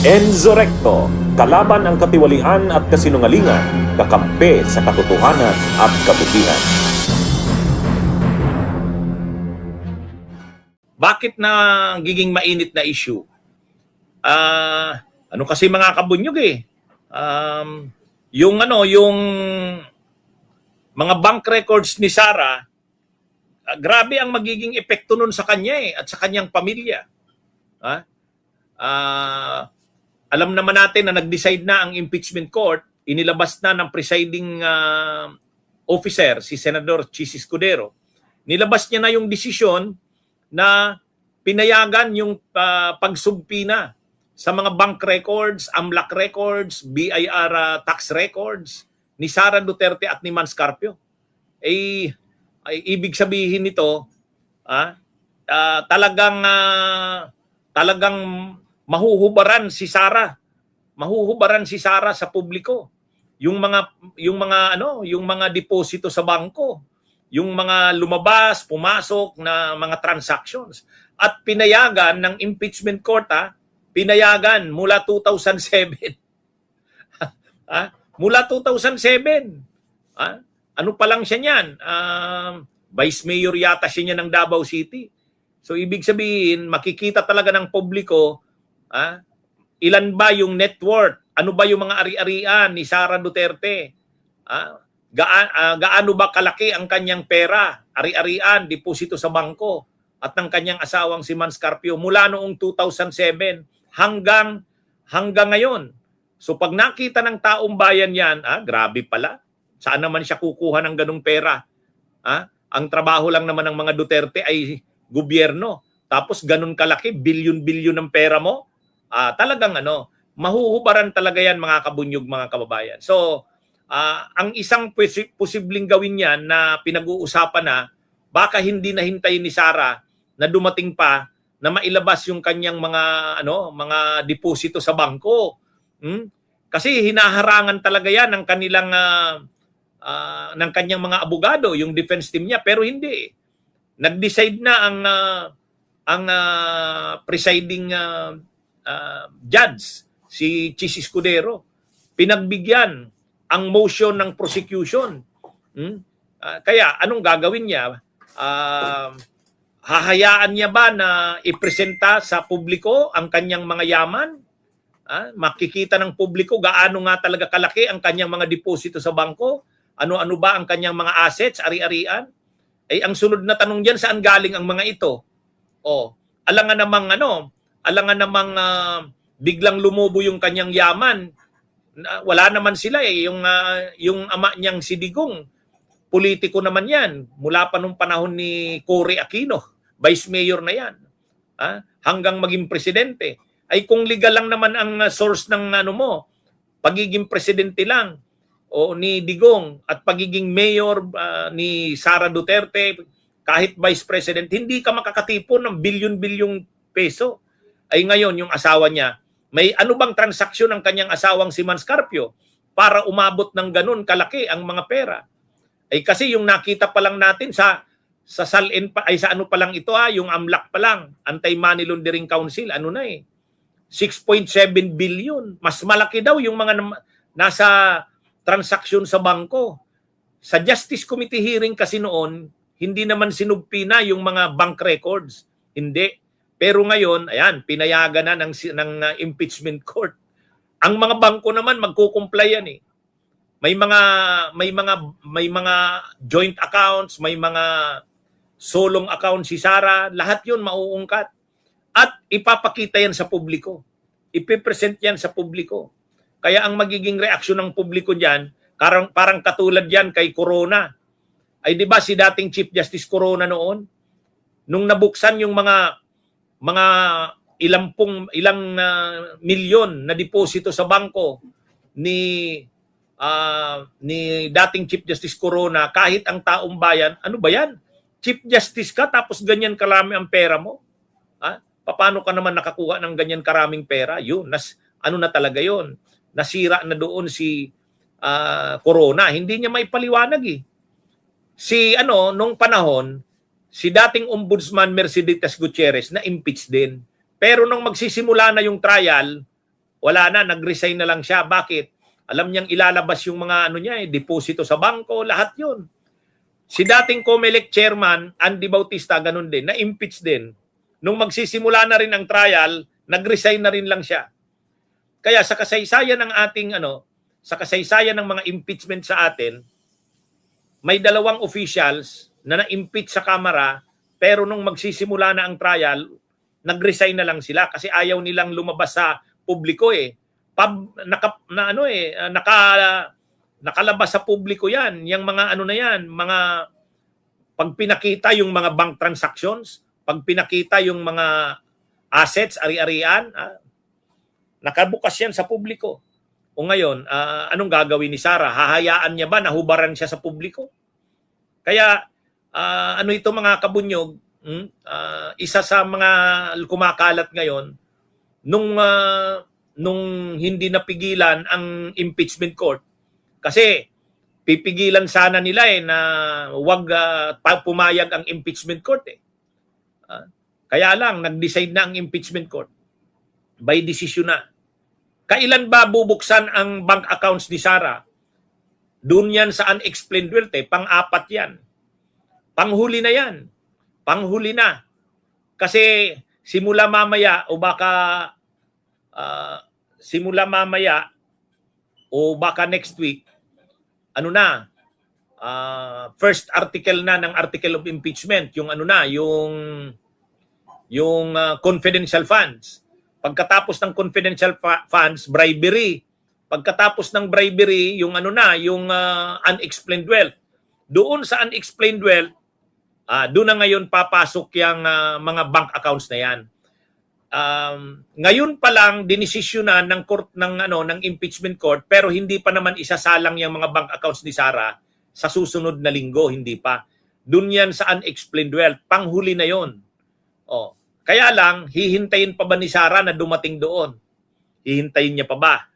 Enzo Recto, kalaban ang katiwalian at kasinungalingan, kakampi sa katotohanan at kabutihan. Bakit na giging mainit na issue? Ano kasi mga kabunyog yung mga bank records ni Sara, grabe ang magiging epekto nun sa kanya at sa kanyang pamilya. Alam naman natin na nag-decide na ang impeachment court, inilabas na ng presiding officer, si Senador Chis Escudero. Nilabas niya na yung desisyon na pinayagan yung pagsubpina sa mga bank records, AMLAC records, BIR tax records ni Sara Duterte at ni Mans Carpio. Ay ibig sabihin nito, talagang mahuhubaran si Sara. Mahuhubaran si Sara sa publiko. Yung mga deposito sa bangko, yung mga lumabas, pumasok na mga transactions, at pinayagan ng impeachment court, pinayagan mula 2007. Mula 2007. Ano pa lang siya niyan? Vice Mayor yata siya niya ng Davao City. So ibig sabihin, makikita talaga ng publiko, ilan ba yung net worth? Ano ba yung mga ari-arian ni Sara Duterte? Gaano ba kalaki ang kanyang pera, ari-arian, deposito sa bangko, at ng kanyang asawang si Mans Carpio mula noong 2007 hanggang ngayon. So pag nakita ng taong bayan yan, grabe pala. Saan naman siya kukuha ng ganung pera? Ang trabaho lang naman ng mga Duterte ay gobyerno. Tapos ganun kalaki, bilyon-bilyon ng pera mo. Talagang mahuhubaran talaga yan mga kabunyog, mga kababayan. So, ang isang posibleng gawin yan na pinag-uusapan na, baka hindi na hintayin ni Sara na dumating pa na mailabas yung kanyang mga deposito sa bangko. Kasi hinaharangan talaga yan ng kanilang ng kanyang mga abogado, yung defense team niya, pero hindi. Nag-decide na ang presiding judge, si Chis Escudero, pinagbigyan ang motion ng prosecution. Kaya anong gagawin niya? Hahayaan niya ba na ipresenta sa publiko ang kanyang mga yaman? Makikita ng publiko gaano nga talaga kalaki ang kanyang mga deposito sa bangko? Ano-ano ba ang kanyang mga assets, ari-arian? Ang sunod na tanong diyan, saan galing ang mga ito? Alangan namang biglang lumubo yung kanyang yaman. Wala naman sila yung ama niyang si Digong, politiko naman yan. Mula pa nung panahon ni Cory Aquino, vice mayor na yan. Hanggang maging presidente. Ay kung legal lang naman ang source ng pagiging presidente lang o ni Digong at pagiging mayor ni Sara Duterte, kahit vice president, hindi ka makakatipon ng bilyon-bilyong peso. Ay ngayon yung asawa niya, may ano bang transaksyon ng kanyang asawang si Mans Carpio para umabot ng ganun kalaki ang mga pera? Ay kasi yung nakita pa lang natin sa SALN pa, ay sa ano pa lang ito yung AMLAC pa lang, Anti-Money Laundering Council, 6.7 billion. Mas malaki daw yung mga nasa transaksyon sa bangko. Sa Justice Committee hearing kasi noon, hindi naman sinugpi na yung mga bank records. Hindi. Pero ngayon, pinayagan na ng impeachment court. Ang mga bangko naman magko-comply yan . May mga joint accounts, may mga solong accounts si Sara, lahat 'yun mauungkat at ipapakita yan sa publiko. Ipipresent yan sa publiko. Kaya ang magiging reaksyon ng publiko diyan, parang katulad yan kay Corona. Ay 'di ba si dating Chief Justice Corona noon, nung nabuksan yung mga ilang milyon na deposito sa bangko ni dating Chief Justice Corona, kahit ang taong bayan, ano ba yan? Chief Justice ka tapos ganyan karami ang pera mo? Paano ka naman nakakuha ng ganyan karaming pera? Yun, na talaga yun. Nasira na doon si Corona. Hindi niya maipaliwanag . Nung panahon, si dating Ombudsman Mercedes Gutierrez na impeach din. Pero nung magsisimula na yung trial, wala na, nag-resign na lang siya. Bakit? Alam niyang ilalabas yung mga ano niya, deposito sa bangko, lahat yun. Si dating COMELEC chairman, Andy Bautista, ganun din, na-impeach din. Nung magsisimula na rin ang trial, nag-resign na rin lang siya. Kaya sa kasaysayan ng ating sa kasaysayan ng mga impeachment sa atin, may 2 officials na na-impeach sa Kamara, pero nung magsisimula na ang trial, nag-resign na lang sila kasi ayaw nilang lumabas sa publiko nakalabas sa publiko yan, yung mga na yan, mga pag pinakita yung mga bank transactions, pag pinakita yung mga assets, ari-arian, nakabukas yan sa publiko. O ngayon, anong gagawin ni Sara? Hahayaan niya ba na hubaran siya sa publiko? Kaya, ito mga kabunyog, isa sa mga kumakalat ngayon, nung hindi napigilan ang impeachment court, kasi pipigilan sana nila na wag pumayag ang impeachment court kaya lang, nag-decide na ang impeachment court. By decision na. Kailan ba bubuksan ang bank accounts ni Sara? Doon yan sa unexplained wealth pang-4 yan. Panghuli na yan. Panghuli na. Kasi simula mamaya o baka next week, first article na ng article of impeachment, yung confidential funds. Pagkatapos ng confidential funds, bribery. Pagkatapos ng bribery, yung unexplained wealth. Doon sa unexplained wealth, doon na ngayon papasok yung mga bank accounts na yan. Ngayon pa lang dinesisyonan ng court ng impeachment court, pero hindi pa naman isasalang yung mga bank accounts ni Sara sa susunod na linggo, hindi pa. Doon yan sa unexplained wealth, panghuli na yon. Kaya lang, hihintayin pa ba ni Sara na dumating doon? Hihintayin niya pa ba?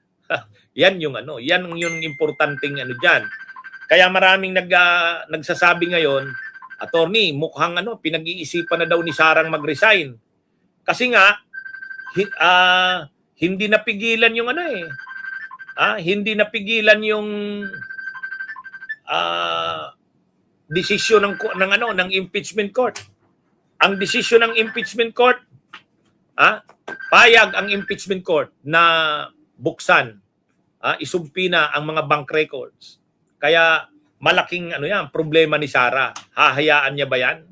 Yan yung importanteng diyan. Kaya maraming nagsasabi ngayon, attorney, mukhang pinag-iisipan na daw ni Sarang mag-resign. Kasi nga hindi napigilan yung hindi napigilan yung desisyon ng impeachment court. Ang desisyon ng impeachment court, payag ang impeachment court na buksan, isumpina ang mga bank records. Kaya malaking problema ni Sara. Hahayaan niya ba yan?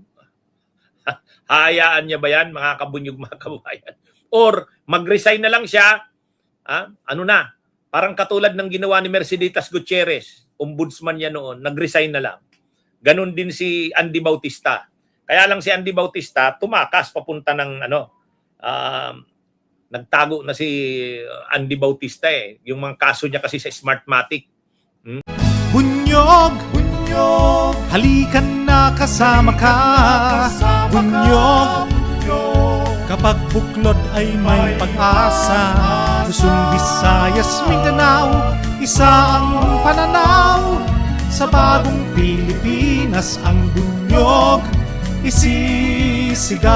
Hahayaan niya ba yan, mga kabunyog, mga kabayan? Or mag-resign na lang siya, parang katulad ng ginawa ni Mercedes Gutierrez, ombudsman niya noon, nag-resign na lang. Ganon din si Andy Bautista. Kaya lang si Andy Bautista tumakas papunta ng nagtago na si Andy Bautista Yung mga kaso niya kasi sa Smartmatic. Bunyog, bunyog, halikan na kasama ka. Bunyog, kapag buklod ay may pag-asa. Luzon, Visayas, Mindanao, isa ang pananaw. Sa bagong Pilipinas ang bunyog isisigaw.